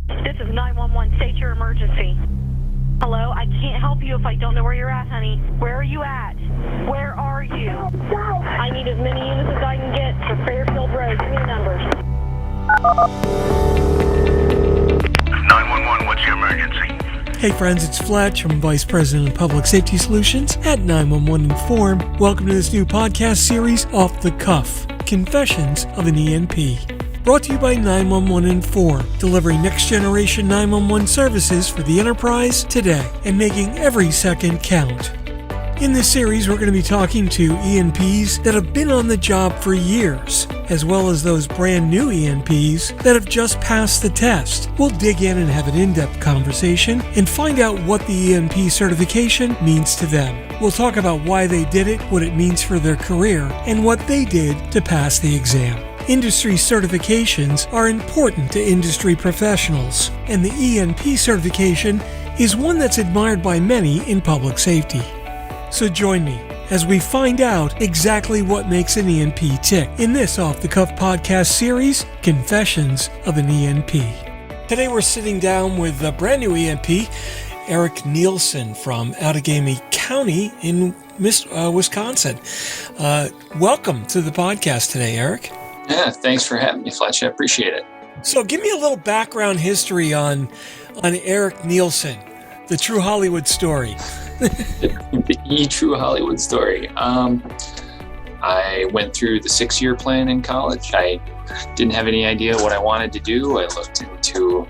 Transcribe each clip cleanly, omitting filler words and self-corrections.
This is 911. State your emergency. Hello? I can't help you if I don't know where you're at, honey. Where are you at? Where are you? I need as many units as I can get for Fairfield Road. Give me the numbers. 911, what's your emergency? Hey friends, it's Fletch. I'm Vice President of Public Safety Solutions at 911 Inform. Welcome to this new podcast series, Off the Cuff, Confessions of an ENP. Brought to you by 911 Inform, delivering next-generation 911 services for the enterprise today and making every second count. In this series, we're going to be talking to ENPs that have been on the job for years, as well as those brand new ENPs that have just passed the test. We'll dig in and have an in-depth conversation and find out what the ENP certification means to them. We'll talk about why they did it, what it means for their career, and what they did to pass the exam. Industry certifications are important to industry professionals, and the ENP certification is one that's admired by many in public safety. So join me as we find out exactly what makes an ENP tick in this off-the-cuff podcast series, Confessions of an ENP. Today we're sitting down with a brand new ENP, Erik Nielsen from Outagamie County in Wisconsin. Welcome to the podcast today, Erik. Yeah, thanks for having me, Fletch. I appreciate it. So give me a little background history on Erik Nielsen, the true Hollywood story. the true Hollywood story. I went through the 6-year plan in college. I didn't have any idea what I wanted to do. I looked into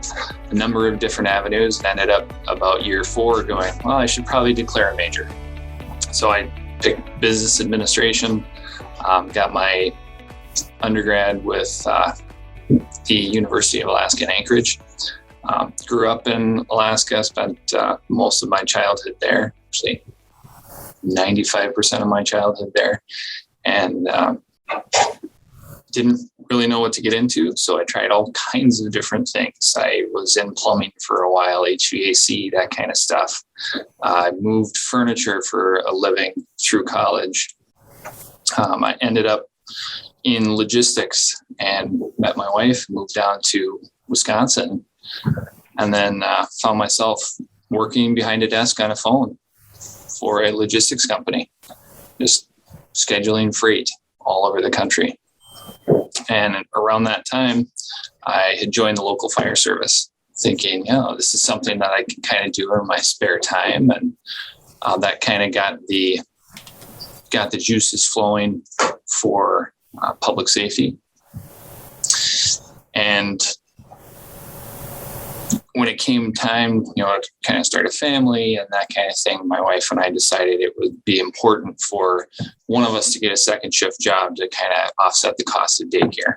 a number of different avenues and ended up about year 4 going, well, I should probably declare a major. So I picked business administration, got my undergrad with the University of Alaska in Anchorage. Grew up in Alaska, spent most of my childhood there, actually 95% of my childhood there, and didn't really know what to get into, so I tried all kinds of different things. I was in plumbing for a while, HVAC, that kind of stuff. I moved furniture for a living through college. I ended up in logistics and met my wife, moved down to Wisconsin, and then found myself working behind a desk on a phone for a logistics company, just scheduling freight all over the country. And around that time, I had joined the local fire service, thinking, this is something that I can kind of do in my spare time. And that kind of got the juices flowing for public safety. And when it came time, to kind of start a family and that kind of thing, my wife and I decided it would be important for one of us to get a second shift job to kind of offset the cost of daycare.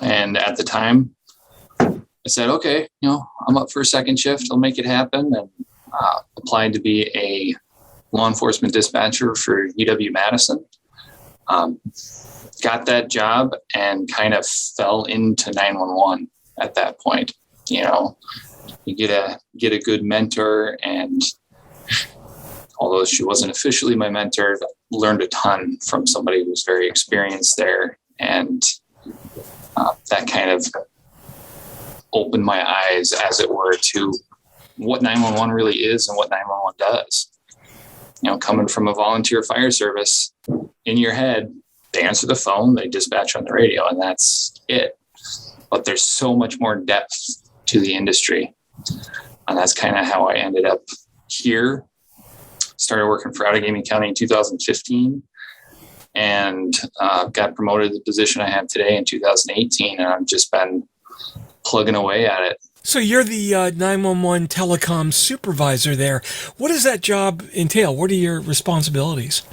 And at the time, I said, okay, I'm up for a second shift. I'll make it happen. And applied to be a law enforcement dispatcher for UW-Madison. Got that job and kind of fell into 911 at that point. You get a good mentor, and although she wasn't officially my mentor, learned a ton from somebody who was very experienced there, and that kind of opened my eyes, as it were, to what 911 really is and what 911 does. Coming from a volunteer fire service, in your head, they answer the phone, they dispatch on the radio, and that's it. But there's so much more depth to the industry. And that's kind of how I ended up here. Started working for Outagamie County in 2015 and got promoted to the position I have today in 2018. And I've just been plugging away at it. So you're the 911 telecom supervisor there. What does that job entail? What are your responsibilities?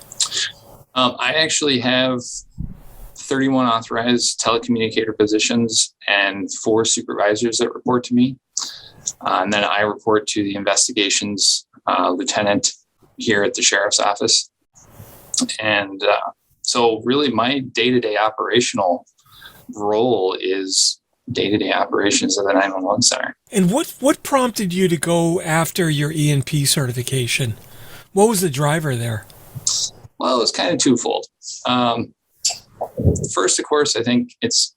I actually have 31 authorized telecommunicator positions and 4 supervisors that report to me. And then I report to the investigations lieutenant here at the sheriff's office. And so really my day-to-day operational role is day-to-day operations of the 911 center. And what prompted you to go after your ENP certification? What was the driver there? Well, it was kind of twofold. First, of course, I think it's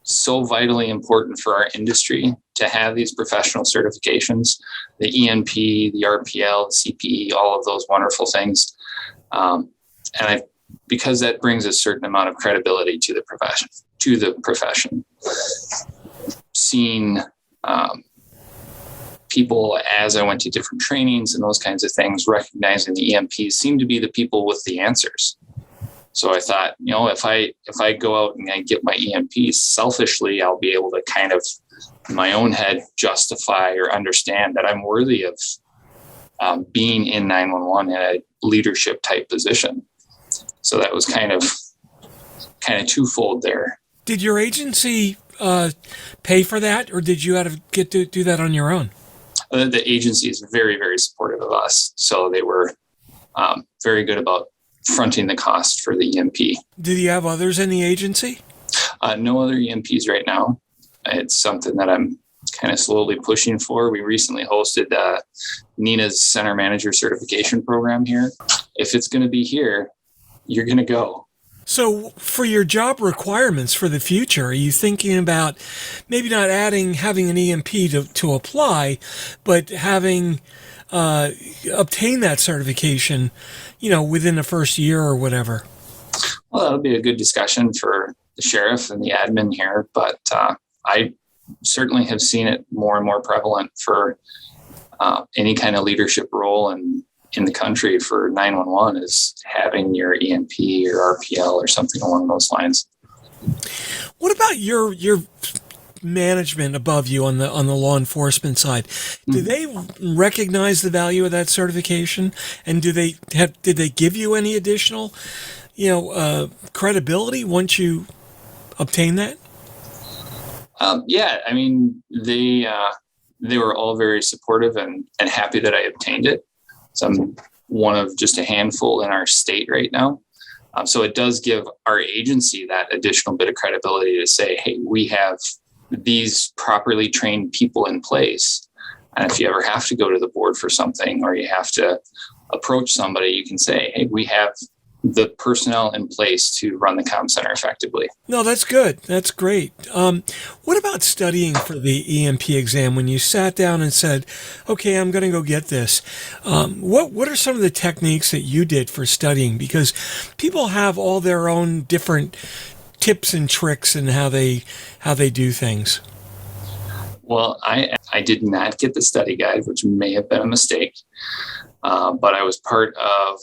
so vitally important for our industry to have these professional certifications, the ENP, the RPL, the CPE, all of those wonderful things. Because that brings a certain amount of credibility to the profession. Seeing people as I went to different trainings and those kinds of things, recognizing the EMPs seem to be the people with the answers. So I thought, if I go out and I get my EMPs selfishly, I'll be able to kind of in my own head justify or understand that I'm worthy of being in 911 in a leadership type position. So that was kind of twofold there. Did your agency pay for that, or did you have to get to do that on your own? The agency is very, very supportive of us. So they were very good about fronting the cost for the EMP. Did you have others in the agency? No other EMPs right now. It's something that I'm kind of slowly pushing for. We recently hosted Nina's Center Manager Certification Program here. If it's going to be here, you're going to go. So for your job requirements for the future, are you thinking about maybe not having an EMP to apply, but having obtain that certification, within the first year or whatever? Well, that'll be a good discussion for the sheriff and the admin here, but I certainly have seen it more and more prevalent for any kind of leadership role in the country for 911 is having your ENP or RPL or something along those lines. What about your management above you on the law enforcement side? Do they recognize the value of that certification, and did they give you any additional credibility once you obtain that? Yeah, I mean, they were all very supportive and happy that I obtained it. So I'm one of just a handful in our state right now. So it does give our agency that additional bit of credibility to say, hey, we have these properly trained people in place. And if you ever have to go to the board for something, or you have to approach somebody, you can say, hey, we have the personnel in place to run the comm center effectively. No, that's good. That's great. What about studying for the EMP exam? When you sat down and said, okay, I'm going to go get this, what are some of the techniques that you did for studying? Because people have all their own different tips and tricks in how they do things. Well, I did not get the study guide, which may have been a mistake. But I was part of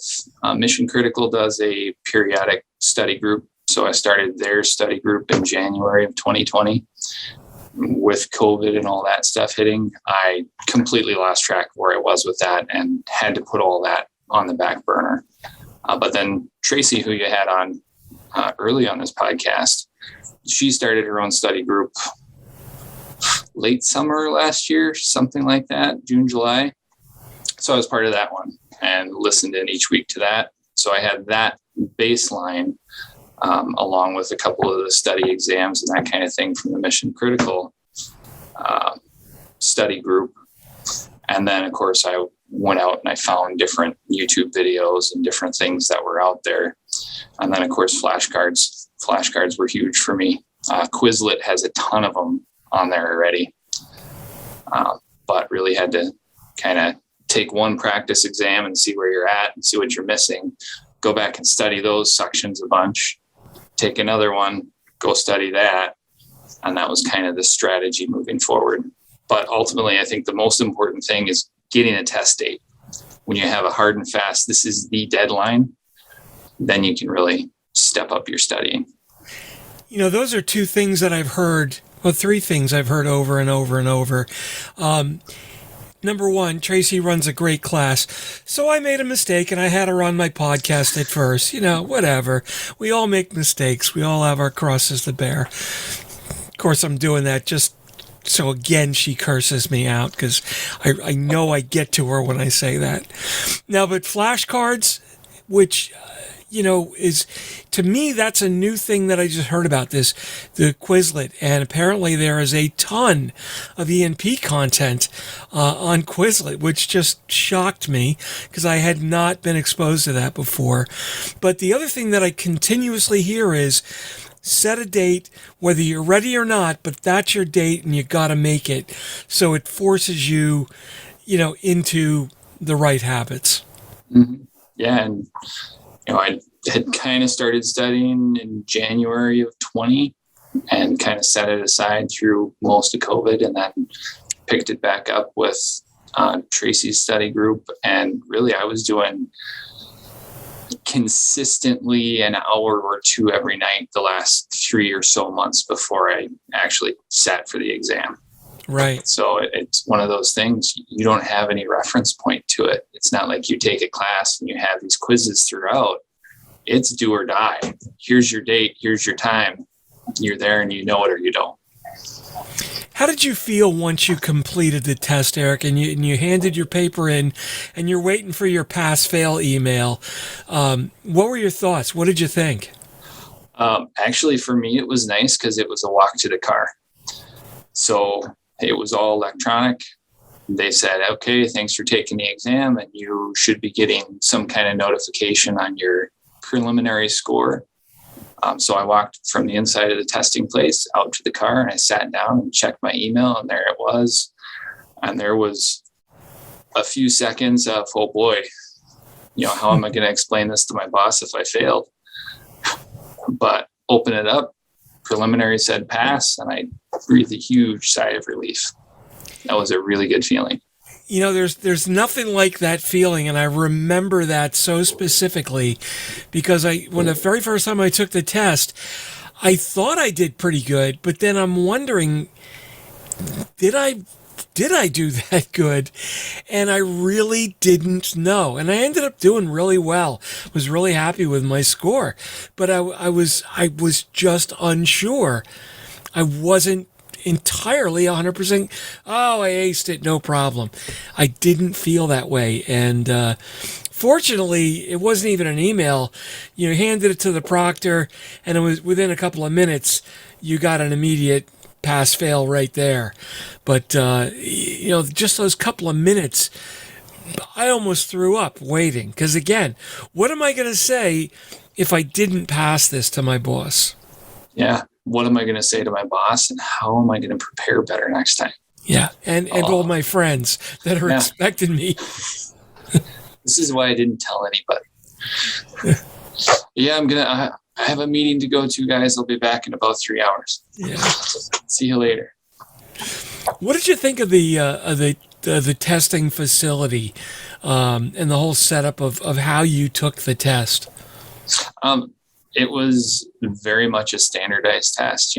Mission Critical does a periodic study group. So I started their study group in January of 2020. With COVID and all that stuff hitting, I completely lost track of where I was with that and had to put all that on the back burner. But then Tracy, who you had on early on this podcast, she started her own study group late summer last year, something like that, June, July. So I was part of that one and listened in each week to that. So I had that baseline along with a couple of the study exams and that kind of thing from the Mission Critical study group. And then, of course, I went out and I found different YouTube videos and different things that were out there. And then, of course, flashcards. Flashcards were huge for me. Quizlet has a ton of them on there already. But really had to kind of take one practice exam and see where you're at and see what you're missing. Go back and study those sections a bunch. Take another one, go study that. And that was kind of the strategy moving forward. But ultimately, I think the most important thing is getting a test date. When you have a hard and fast, this is the deadline, then you can really step up your studying. Those are two things that I've heard, three things I've heard over and over and over. Number one, Tracy runs a great class. So I made a mistake and I had her on my podcast at first. Whatever. We all make mistakes. We all have our crosses to bear. Of course, I'm doing that just so, again, she curses me out because I know I get to her when I say that. Now, but flashcards, which, is, to me, that's a new thing that I just heard about the Quizlet. And apparently there is a ton of ENP content on Quizlet, which just shocked me because I had not been exposed to that before. But the other thing that I continuously hear is set a date, whether you're ready or not, but that's your date and you got to make it. So it forces you, into the right habits. Mm-hmm. Yeah. And, I had kind of started studying in January of 20 and kind of set it aside through most of COVID, and then picked it back up with Tracy's study group. And really, I was doing consistently an hour or two every night the last 3 or so months before I actually sat for the exam. Right. So it's one of those things, you don't have any reference point to it. It's not like you take a class and you have these quizzes throughout. It's do or die. Here's your date. Here's your time. You're there and you know it or you don't. How did you feel once you completed the test, Eric, and you handed your paper in and you're waiting for your pass-fail email? What were your thoughts? What did you think? Actually, for me, it was nice because it was a walk to the car. So it was all electronic. They said, okay, thanks for taking the exam, and you should be getting some kind of notification on your preliminary score. So I walked from the inside of the testing place out to the car, and I sat down and checked my email, and there it was. And there was a few seconds of, oh boy, how am I going to explain this to my boss if I failed? But open it up, preliminary said pass, and I breathed a huge sigh of relief. That was a really good feeling. There's nothing like that feeling, and I remember that so specifically because when the very first time I took the test, I thought I did pretty good, but then I'm wondering, did I do that good? And I really didn't know. And I ended up doing really well. Was really happy with my score, but I was just unsure. I wasn't entirely 100%. Oh, I aced it, no problem. I didn't feel that way. And fortunately, it wasn't even an email. You handed it to the proctor, and it was within a couple of minutes, you got an immediate pass-fail right there. But, just those couple of minutes, I almost threw up waiting. Because again, what am I going to say if I didn't pass this to my boss? Yeah. What am I going to say to my boss, and how am I going to prepare better next time? Yeah. And all my friends that are expecting me. This is why I didn't tell anybody. Yeah, I have a meeting to go to, guys. I'll be back in about 3 hours. Yeah. See you later. What did you think of the testing facility and the whole setup of how you took the test? It was very much a standardized test.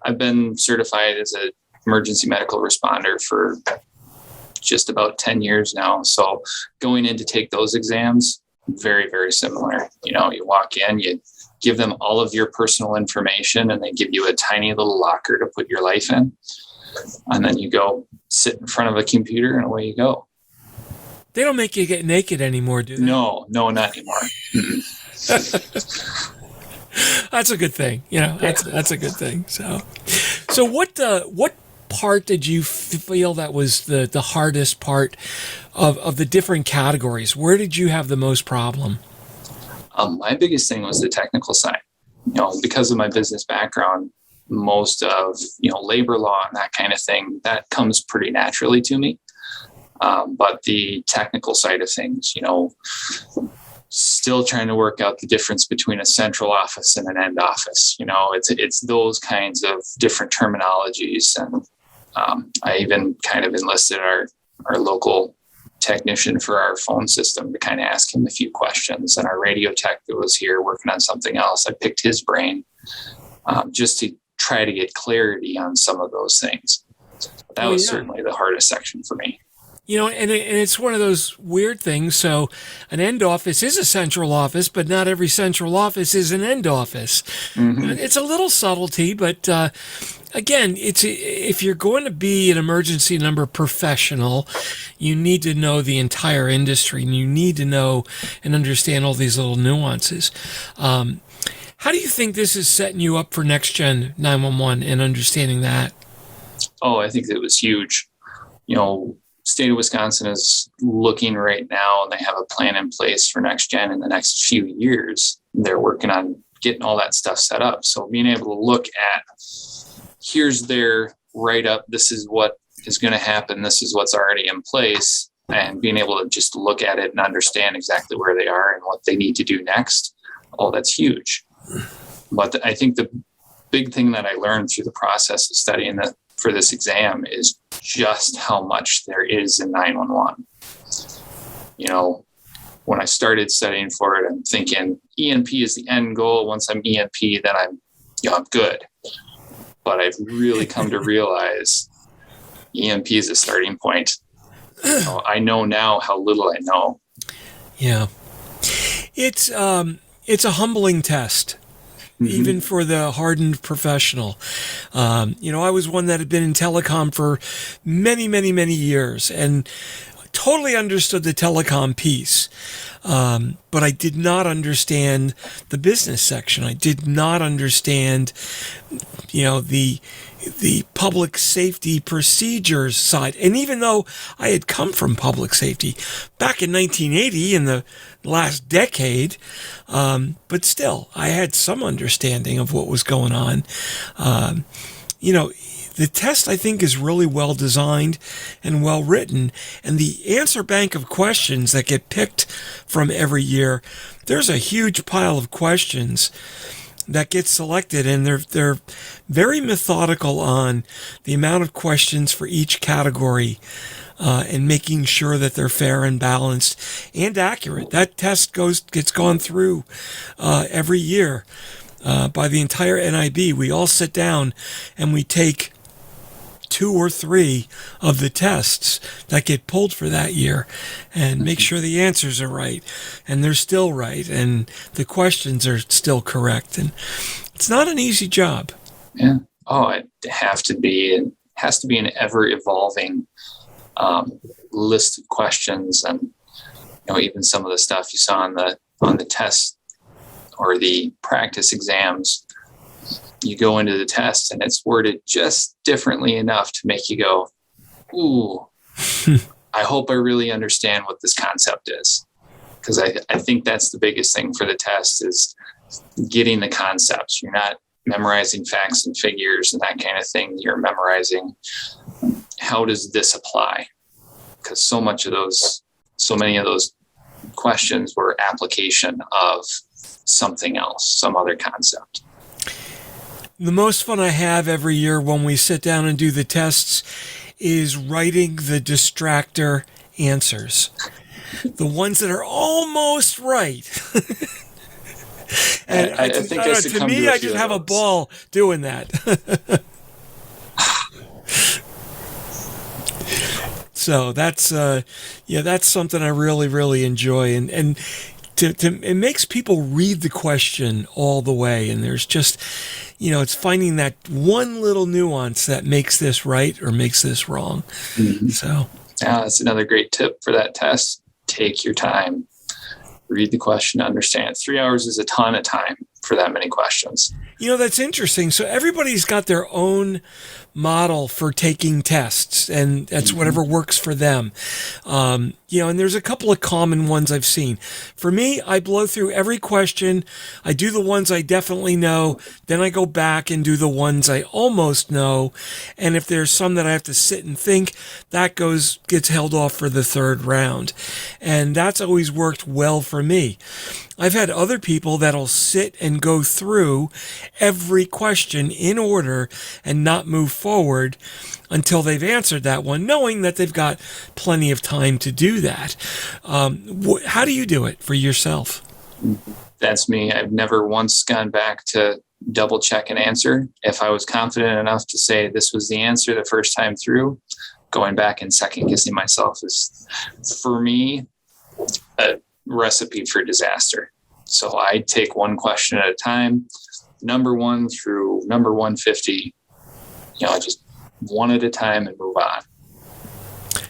I've been certified as an emergency medical responder for just about 10 years now. So going in to take those exams, very, very similar. You walk in, you give them all of your personal information, and they give you a tiny little locker to put your life in. And then you go sit in front of a computer and away you go. They don't make you get naked anymore, do they? No, not anymore. That's a good thing. That's a good thing. So what part did you feel that was the hardest part of the different categories? Where did you have the most problem? My biggest thing was the technical side. Because of my business background, most of labor law and that kind of thing, that comes pretty naturally to me. But the technical side of things, still trying to work out the difference between a central office and an end office. It's those kinds of different terminologies. And I even kind of enlisted our local technician for our phone system to kind of ask him a few questions. And our radio tech that was here working on something else, I picked his brain just to try to get clarity on some of those things. That was certainly the hardest section for me. And it's one of those weird things. So an end office is a central office, but not every central office is an end office. Mm-hmm. It's a little subtlety, but again, if you're going to be an emergency number professional, you need to know the entire industry, and you need to know and understand all these little nuances. How do you think this is setting you up for next gen 911 and understanding that? Oh, I think it was huge. State of Wisconsin is looking right now, and they have a plan in place for next gen in the next few years. They're working on getting all that stuff set up. So being able to look at, here's their write-up, this is what is going to happen, this is what's already in place, and being able to just look at it and understand exactly where they are and what they need to do next. Oh, that's huge. But I think the big thing that I learned through the process of studying for this exam is just how much there is in 911. When I started studying for it, I'm thinking ENP is the end goal. Once I'm ENP, then I'm good. But I've really come to realize ENP is a starting point. I know now how little I know. Yeah. It's a humbling test. Even for the hardened professional. I was one that had been in telecom for many, many, many years and totally understood the telecom piece. But I did not understand the business section. I did not understand, the public safety procedures side. And even though I had come from public safety back in 1980 in the last decade, but still I had some understanding of what was going on. The test, I think, is really well designed and well written. And the answer bank of questions that get picked from every year, there's a huge pile of questions that get selected, and they're very methodical on the amount of questions for each category, and making sure that they're fair and balanced and accurate. That test gets gone through every year by the entire NIB. We all sit down and we take 2 or 3 of the tests that get pulled for that year and make sure the answers are right and they're still right and the questions are still correct. And it's not an easy job. Yeah. Oh, it has to be an ever evolving list of questions. And even some of the stuff you saw on the test or the practice exams, you go into the test and it's worded just differently enough to make you go, ooh, I hope I really understand what this concept is. Because I think that's the biggest thing for the test is getting the concepts. You're not memorizing facts and figures and that kind of thing. You're memorizing, how does this apply? Because so many of those questions were application of something else, some other concept. The most fun I have every year when we sit down and do the tests is writing the distractor answers. The ones that are almost right. And I think I to me, I just have a ball doing that. So that's something I really, really enjoy. And it makes people read the question all the way. And there's just, it's finding that one little nuance that makes this right or makes this wrong. Mm-hmm. So that's another great tip for that test. Take your time. Read the question, understand. 3 hours is a ton of time for that many questions. That's interesting. So everybody's got their own model for taking tests, and that's whatever works for them. And there's a couple of common ones I've seen. For me, I blow through every question. I do the ones I definitely know. Then I go back and do the ones I almost know. And if there's some that I have to sit and think, that gets held off for the third round. And that's always worked well for me. I've had other people that'll sit and go through every question in order and not move forward until they've answered that one, knowing that they've got plenty of time to do that. How do you do it for yourself? That's me. I've never once gone back to double check an answer. If I was confident enough to say this was the answer the first time through, going back and second guessing myself is, for me, a recipe for disaster. So I take one question at a time, number 1 through number 150, just one at a time and move on.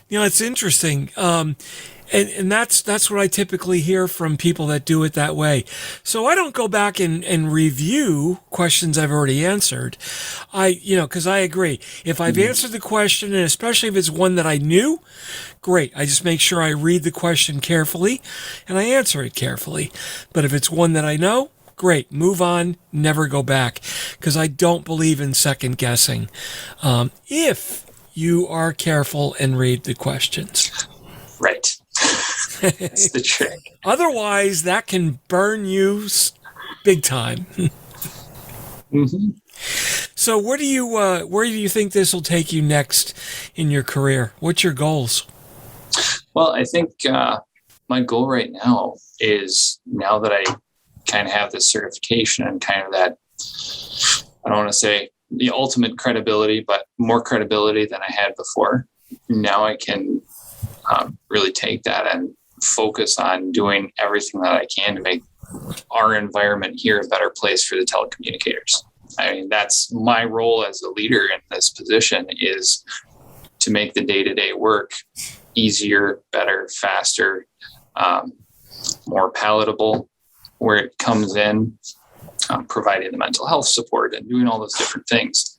It's interesting. And that's what I typically hear from people that do it that way. So I don't go back and review questions I've already answered. Because I agree. If I've answered the question, and especially if it's one that I knew, great. I just make sure I read the question carefully and I answer it carefully. But if it's one that I know, great. Move on, never go back, because I don't believe in second guessing. If you are careful and read the questions. Right. That's the trick. Otherwise, that can burn you big time. Mm-hmm. So where do you think this will take you next in your career? What's your goals? Well, I think my goal right now is, now that I kind of have this certification and kind of that, I don't want to say the ultimate credibility, but more credibility than I had before. Now I can really take that and focus on doing everything that I can to make our environment here a better place for the telecommunicators. I mean, that's my role as a leader in this position, is to make the day-to-day work easier, better, faster, more palatable where it comes in, providing the mental health support and doing all those different things.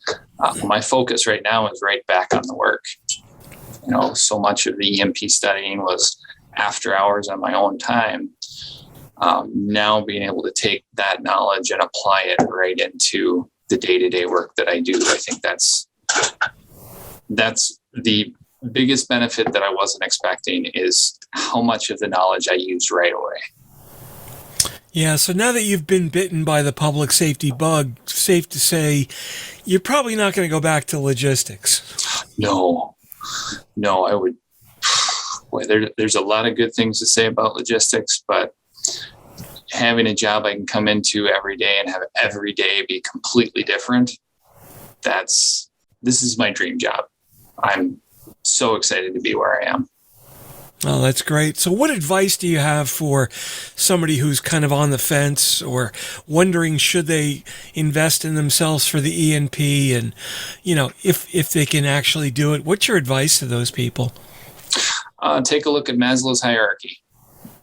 My focus right now is right back on the work. So much of the ENP studying was after hours on my own time. Now being able to take that knowledge and apply it right into the day-to-day work that I do, I think that's the biggest benefit that I wasn't expecting, is how much of the knowledge I use right away. Yeah, so now that you've been bitten by the public safety bug, safe to say you're probably not going to go back to logistics. No, I would. Boy, there's a lot of good things to say about logistics, but having a job I can come into every day and have every day be completely different, this is my dream job. I'm so excited to be where I am. Oh, that's great. So what advice do you have for somebody who's kind of on the fence or wondering should they invest in themselves for the ENP, and, if they can actually do it? What's your advice to those people? Take a look at Maslow's hierarchy.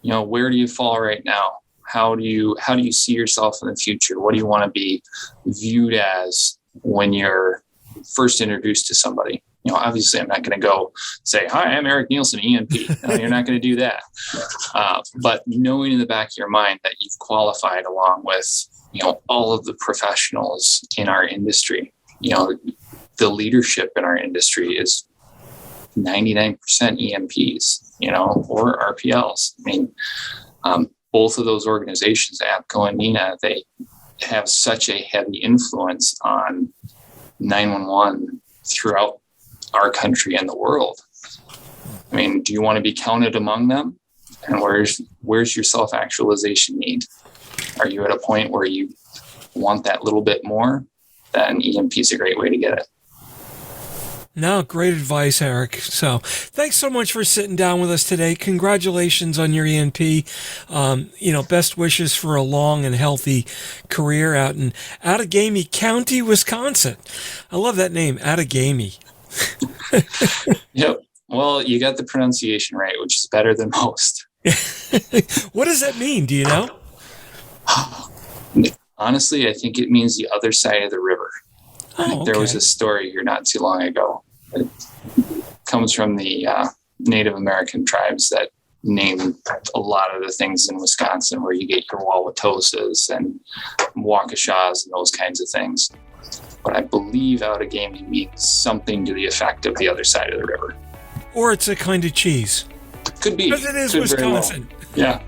Where do you fall right now? How do you see yourself in the future? What do you want to be viewed as when you're first introduced to somebody? Obviously I'm not going to go say, "Hi, I'm Erik Nielsen, ENP." No, you're not going to do that. But knowing in the back of your mind that you've qualified along with, all of the professionals in our industry, the leadership in our industry is 99% EMPs, or RPLs. I mean, both of those organizations, APCO and NINA, they have such a heavy influence on 911 throughout our country and the world. I mean, do you want to be counted among them? And where's your self-actualization need? Are you at a point where you want that little bit more? Then EMP is a great way to get it. No, great advice, Erik. So thanks so much for sitting down with us today. Congratulations on your ENP. Best wishes for a long and healthy career out in Outagamie County, Wisconsin. I love that name, Outagamie. Yep. Well, you got the pronunciation right, which is better than most. What does that mean? Do you know? Honestly, I think it means the other side of the river. Oh, There was a story here not too long ago. It comes from the Native American tribes that name a lot of the things in Wisconsin where you get your Wauwatosa's and Waukesha's and those kinds of things. But I believe Outagamie means something to the effect of the other side of the river. Or it's a kind of cheese. Could be. Because it is Could Wisconsin. Well. Yeah.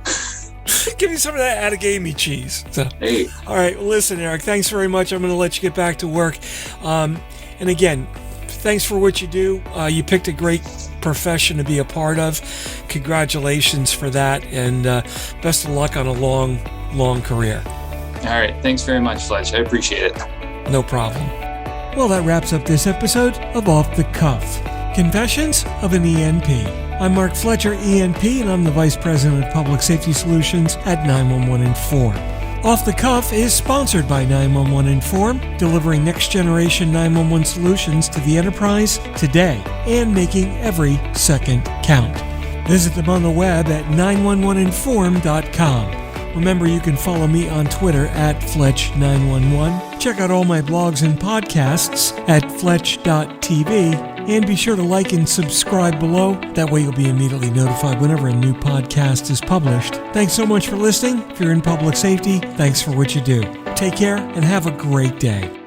Give me some of that Outagamie cheese. So, hey. All right. Well, listen, Erik, thanks very much. I'm going to let you get back to work. And again, thanks for what you do. You picked a great profession to be a part of. Congratulations for that. And best of luck on a long, long career. All right. Thanks very much, Fletch. I appreciate it. No problem. Well, that wraps up this episode of Off the Cuff, Confessions of an ENP. I'm Mark Fletcher, ENP, and I'm the Vice President of Public Safety Solutions at 911 Inform. Off the Cuff is sponsored by 911 Inform, delivering next-generation 911 solutions to the enterprise today and making every second count. Visit them on the web at 911inform.com. Remember, you can follow me on Twitter at Fletch911. Check out all my blogs and podcasts at fletch.tv And be sure to like and subscribe below. That way you'll be immediately notified whenever a new podcast is published. Thanks so much for listening. If you're in public safety, thanks for what you do. Take care and have a great day.